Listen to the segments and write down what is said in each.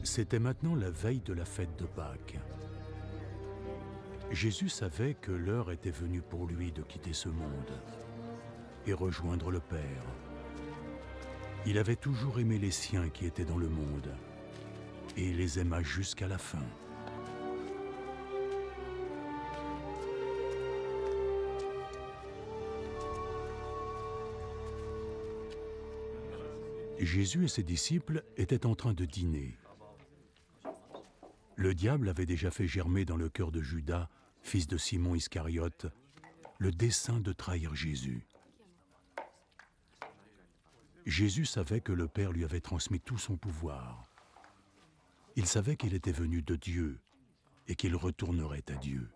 C'était maintenant la veille de la fête de Pâques. Jésus savait que l'heure était venue pour lui de quitter ce monde et rejoindre le Père. Il avait toujours aimé les siens qui étaient dans le monde et il les aima jusqu'à la fin. Jésus et ses disciples étaient en train de dîner. Le diable avait déjà fait germer dans le cœur de Judas, fils de Simon Iscariote, le dessein de trahir Jésus. Jésus savait que le Père lui avait transmis tout son pouvoir. Il savait qu'il était venu de Dieu et qu'il retournerait à Dieu.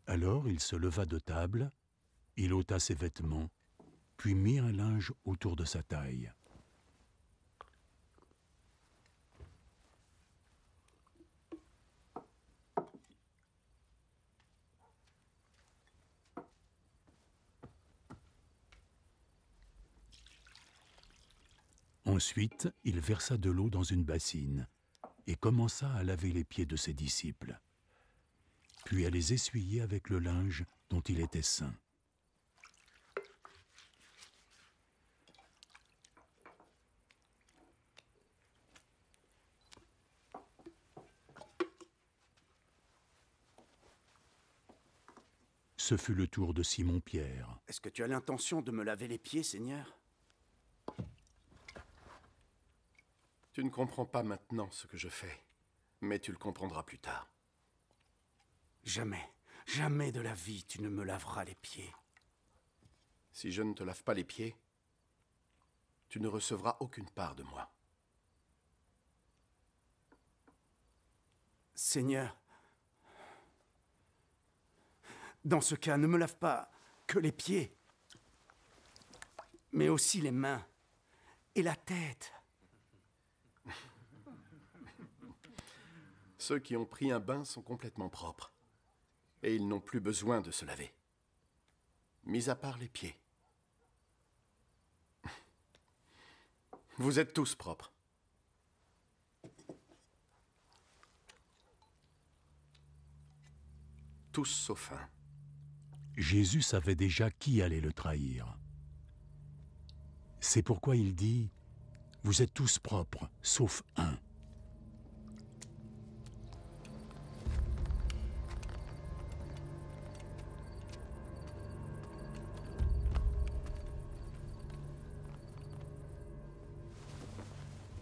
Alors il se leva de table, il ôta ses vêtements, puis mit un linge autour de sa taille. Ensuite, il versa de l'eau dans une bassine et commença à laver les pieds de ses disciples, puis à les essuyer avec le linge dont il était saint. Ce fut le tour de Simon-Pierre. Est-ce que tu as l'intention de me laver les pieds, Seigneur? Tu ne comprends pas maintenant ce que je fais, mais tu le comprendras plus tard. Jamais, jamais de la vie tu ne me laveras les pieds. Si je ne te lave pas les pieds, tu ne recevras aucune part de moi. Seigneur, dans ce cas, ne me lave pas que les pieds, mais aussi les mains et la tête. Ceux qui ont pris un bain sont complètement propres, et ils n'ont plus besoin de se laver, mis à part les pieds. Vous êtes tous propres. Tous sauf un. Jésus savait déjà qui allait le trahir. C'est pourquoi il dit « Vous êtes tous propres, sauf un ».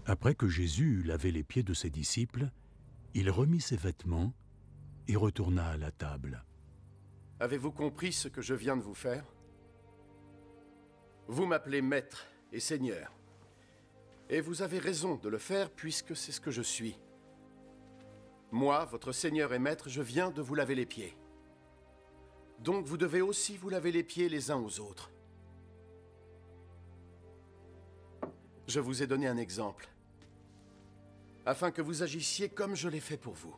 Après que Jésus eut lavé les pieds de ses disciples, il remit ses vêtements et retourna à la table. Avez-vous compris ce que je viens de vous faire? Vous m'appelez Maître et Seigneur. Et vous avez raison de le faire puisque c'est ce que je suis. Moi, votre Seigneur et Maître, je viens de vous laver les pieds. Donc vous devez aussi vous laver les pieds les uns aux autres. Je vous ai donné un exemple, afin que vous agissiez comme je l'ai fait pour vous.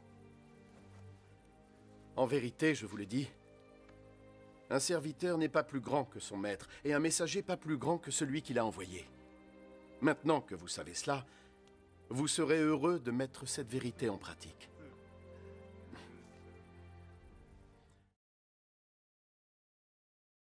En vérité, je vous le dis, un serviteur n'est pas plus grand que son maître, et un messager pas plus grand que celui qui l'a envoyé. Maintenant que vous savez cela, vous serez heureux de mettre cette vérité en pratique.